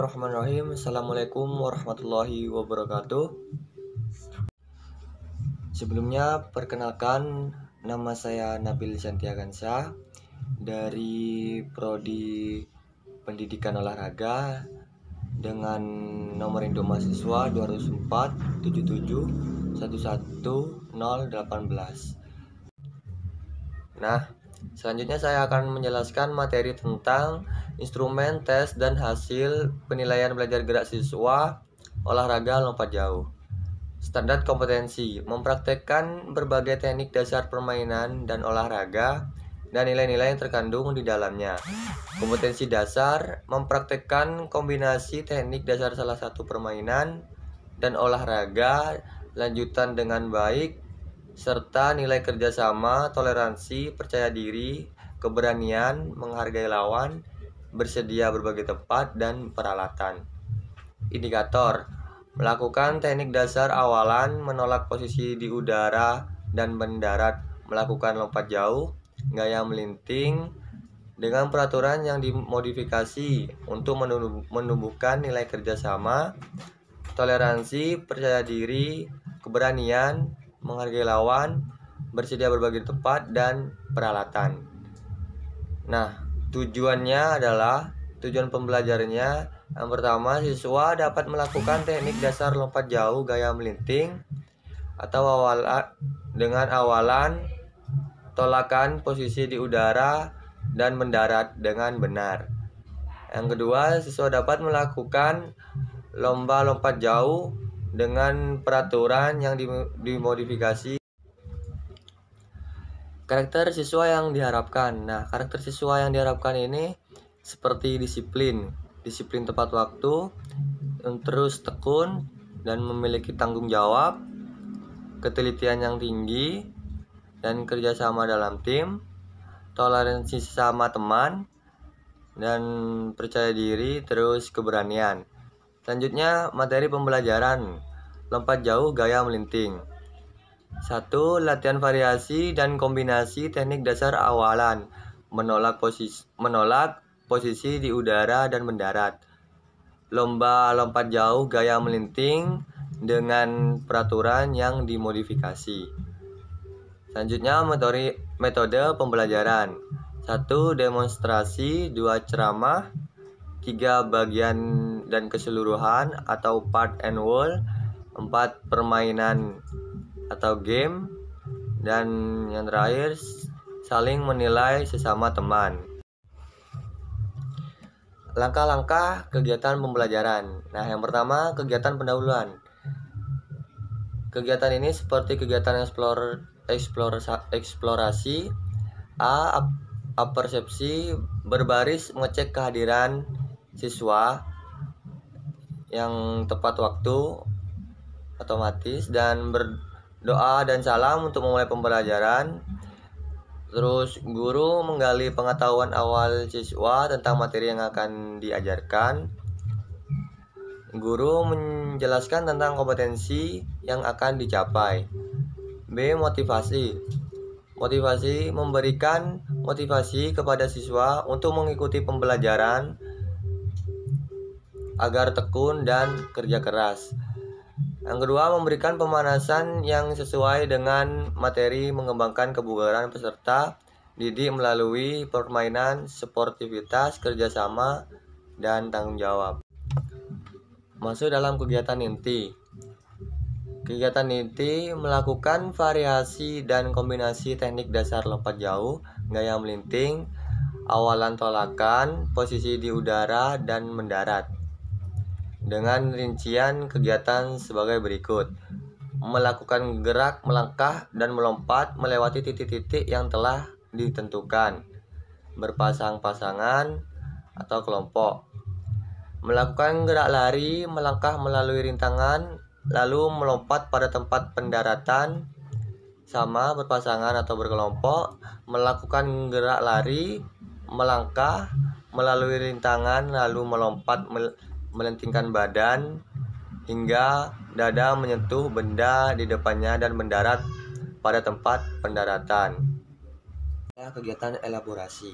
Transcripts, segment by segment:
Bismillahirrahmanirrahim. Assalamualaikum warahmatullahi wabarakatuh. Sebelumnya perkenalkan, nama saya Nabil Santiagansa dari Prodi Pendidikan Olahraga dengan nomor induk mahasiswa 204 77 11 018. Nah, selanjutnya saya akan menjelaskan materi tentang instrumen, tes, dan hasil penilaian belajar gerak siswa olahraga lompat jauh. Standar kompetensi mempraktekkan berbagai teknik dasar permainan dan olahraga dan nilai-nilai yang terkandung di dalamnya. Kompetensi dasar mempraktekkan kombinasi teknik dasar salah satu permainan dan olahraga lanjutan dengan baik, serta nilai kerjasama, toleransi, percaya diri, keberanian, menghargai lawan, bersedia berbagi tempat, dan peralatan. Indikator melakukan teknik dasar awalan, menolak posisi di udara dan mendarat, melakukan lompat jauh, gaya melinting, dengan peraturan yang dimodifikasi untuk menumbuhkan nilai kerjasama, toleransi, percaya diri, keberanian, menghargai lawan, bersedia berbagi tempat, dan peralatan. Nah, tujuan pembelajarannya yang pertama, siswa dapat melakukan teknik dasar lompat jauh gaya melinting atau dengan awalan, tolakan posisi di udara, dan mendarat dengan benar. Yang kedua, siswa dapat melakukan lomba lompat jauh dengan peraturan yang dimodifikasi. Karakter siswa yang diharapkan. Nah, karakter siswa yang diharapkan ini seperti disiplin tepat waktu, terus tekun dan memiliki tanggung jawab, ketelitian yang tinggi dan kerjasama dalam tim, toleransi sesama teman, dan percaya diri, terus keberanian. Selanjutnya, materi pembelajaran lompat jauh gaya melinting. 1. Latihan variasi dan kombinasi teknik dasar awalan, menolak posisi di udara dan mendarat. Lomba lompat jauh gaya melinting dengan peraturan yang dimodifikasi. Selanjutnya, metode pembelajaran. 1. Demonstrasi, 2. Ceramah, 3. Bagian dan keseluruhan atau part and whole, 4. Permainan atau game, dan yang terakhir saling menilai sesama teman. Langkah-langkah kegiatan pembelajaran. Nah, yang pertama, kegiatan pendahuluan. Kegiatan ini seperti kegiatan eksplorasi, persepsi, berbaris, mengecek kehadiran siswa yang tepat waktu otomatis, dan berdoa dan salam untuk memulai pembelajaran. Terus guru menggali pengetahuan awal siswa tentang materi yang akan diajarkan. Guru menjelaskan tentang kompetensi yang akan dicapai. B. Motivasi memberikan motivasi kepada siswa untuk mengikuti pembelajaran agar tekun dan kerja keras. Yang kedua, memberikan pemanasan yang sesuai dengan materi, mengembangkan kebugaran peserta didik melalui permainan, sportivitas, kerjasama, dan tanggung jawab. Masuk dalam kegiatan inti. Kegiatan inti melakukan variasi dan kombinasi teknik dasar lompat jauh, gaya melinting, awalan tolakan, posisi di udara, dan mendarat. Dengan rincian kegiatan sebagai berikut. Melakukan gerak, melangkah, dan melompat melewati titik-titik yang telah ditentukan. Berpasang-pasangan atau kelompok. Melakukan gerak lari, melangkah melalui rintangan, lalu melompat pada tempat pendaratan, sama berpasangan atau berkelompok. Melakukan gerak lari, melangkah melalui rintangan, lalu melompat melentingkan badan hingga dada menyentuh benda di depannya dan mendarat pada tempat pendaratan. Kegiatan elaborasi.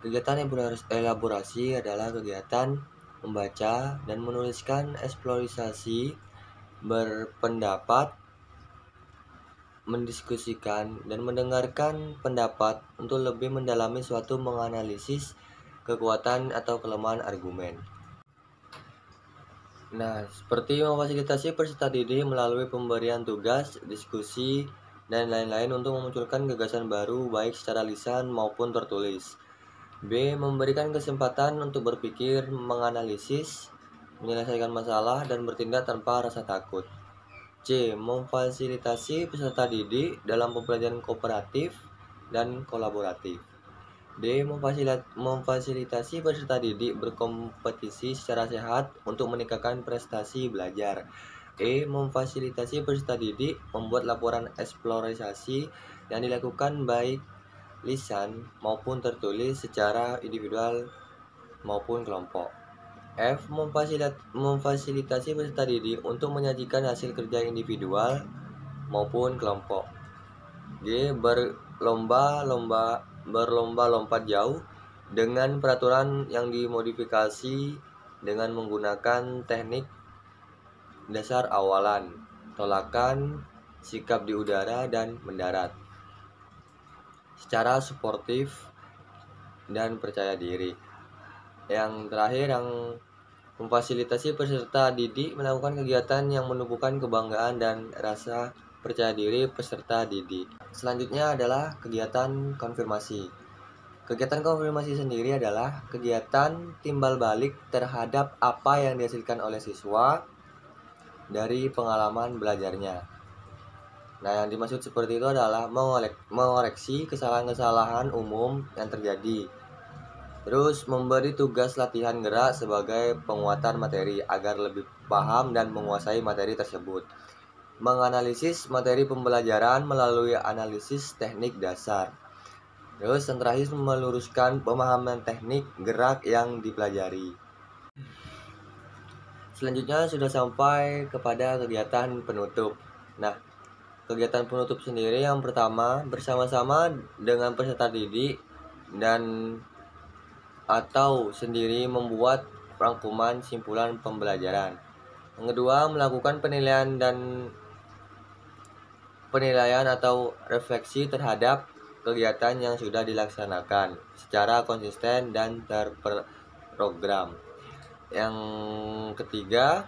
Kegiatan elaborasi adalah kegiatan membaca dan menuliskan eksplorasi, berpendapat, mendiskusikan, dan mendengarkan pendapat untuk lebih mendalami suatu menganalisis kekuatan atau kelemahan argumen. Nah, seperti memfasilitasi peserta didik melalui pemberian tugas, diskusi, dan lain-lain untuk memunculkan gagasan baru baik secara lisan maupun tertulis. B. Memberikan kesempatan untuk berpikir, menganalisis, menyelesaikan masalah, dan bertindak tanpa rasa takut. C. Memfasilitasi peserta didik dalam pembelajaran kooperatif dan kolaboratif. D. Memfasilitasi peserta didik berkompetisi secara sehat untuk meningkatkan prestasi belajar. E. Memfasilitasi peserta didik membuat laporan eksplorasi yang dilakukan baik lisan maupun tertulis secara individual maupun kelompok. F. Memfasilitasi peserta didik untuk menyajikan hasil kerja individual maupun kelompok. G. Berlomba-lompat jauh dengan peraturan yang dimodifikasi dengan menggunakan teknik dasar awalan, tolakan, sikap di udara, dan mendarat secara suportif dan percaya diri. Yang terakhir, yang memfasilitasi peserta didik melakukan kegiatan yang menumbuhkan kebanggaan dan rasa percaya diri peserta didik. Selanjutnya adalah kegiatan konfirmasi. Kegiatan konfirmasi sendiri adalah kegiatan timbal balik terhadap apa yang dihasilkan oleh siswa dari pengalaman belajarnya. Nah, yang dimaksud seperti itu adalah mengoreksi kesalahan-kesalahan umum yang terjadi. Terus memberi tugas latihan gerak sebagai penguatan materi agar lebih paham dan menguasai materi tersebut. Menganalisis materi pembelajaran melalui analisis teknik dasar. Terus yang terakhir, meluruskan pemahaman teknik gerak yang dipelajari. Selanjutnya sudah sampai kepada kegiatan penutup. Nah, kegiatan penutup sendiri yang pertama bersama-sama dengan peserta didik dan atau sendiri membuat rangkuman simpulan pembelajaran. Yang kedua, melakukan penilaian atau refleksi terhadap kegiatan yang sudah dilaksanakan secara konsisten dan terprogram. Yang ketiga,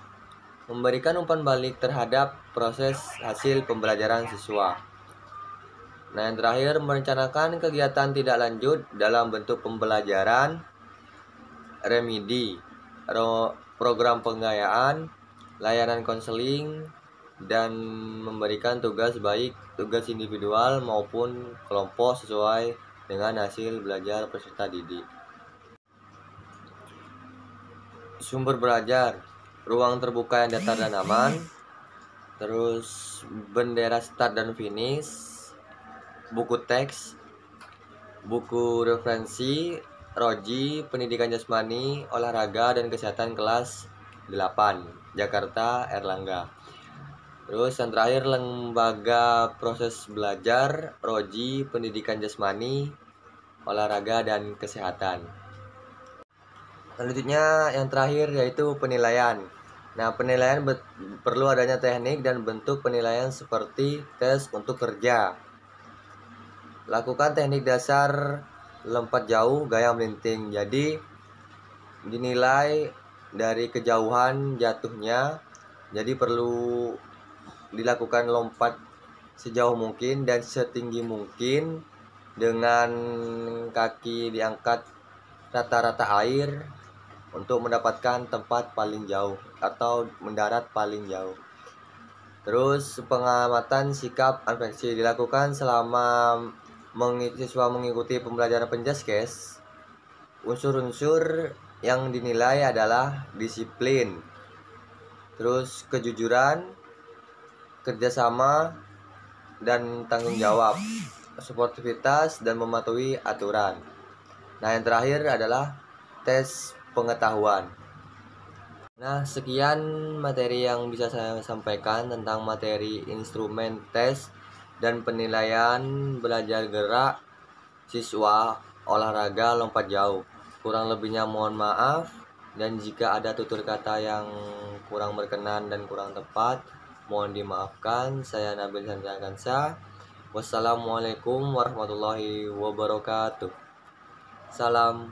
memberikan umpan balik terhadap proses hasil pembelajaran siswa. Nah, yang terakhir, merencanakan kegiatan tidak lanjut dalam bentuk pembelajaran, remedi, program penggayaan, layanan konseling, dan memberikan tugas baik tugas individual maupun kelompok sesuai dengan hasil belajar peserta didik. Sumber belajar, ruang terbuka yang datar dan aman, terus bendera start dan finish, buku teks, buku referensi, Roji, Pendidikan Jasmani, Olahraga dan Kesehatan kelas 8, Jakarta, Erlangga. Terus yang terakhir, lembaga proses belajar, Roji, Pendidikan Jasmani, Olahraga dan Kesehatan. Selanjutnya yang terakhir yaitu penilaian. Nah, penilaian perlu adanya teknik dan bentuk penilaian seperti tes untuk kerja. Lakukan teknik dasar lompat jauh, gaya melinting. Jadi dinilai dari kejauhan jatuhnya. Jadi perlu dilakukan lompat sejauh mungkin dan setinggi mungkin dengan kaki diangkat rata-rata air untuk mendapatkan tempat paling jauh atau mendarat paling jauh. Terus pengamatan sikap afeksi dilakukan selama siswa mengikuti pembelajaran penjaskes. Unsur-unsur yang dinilai adalah disiplin, terus kejujuran, kerjasama, dan tanggung jawab, sportivitas, dan mematuhi aturan. Nah, yang terakhir adalah tes pengetahuan. Nah, sekian materi yang bisa saya sampaikan tentang materi instrumen tes dan penilaian belajar gerak siswa olahraga lompat jauh. Kurang lebihnya mohon maaf. Dan jika ada tutur kata yang kurang berkenan dan kurang tepat, mohon dimaafkan. Saya Nabil Sanjaya. Wassalamualaikum warahmatullahi wabarakatuh. Salam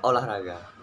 olahraga.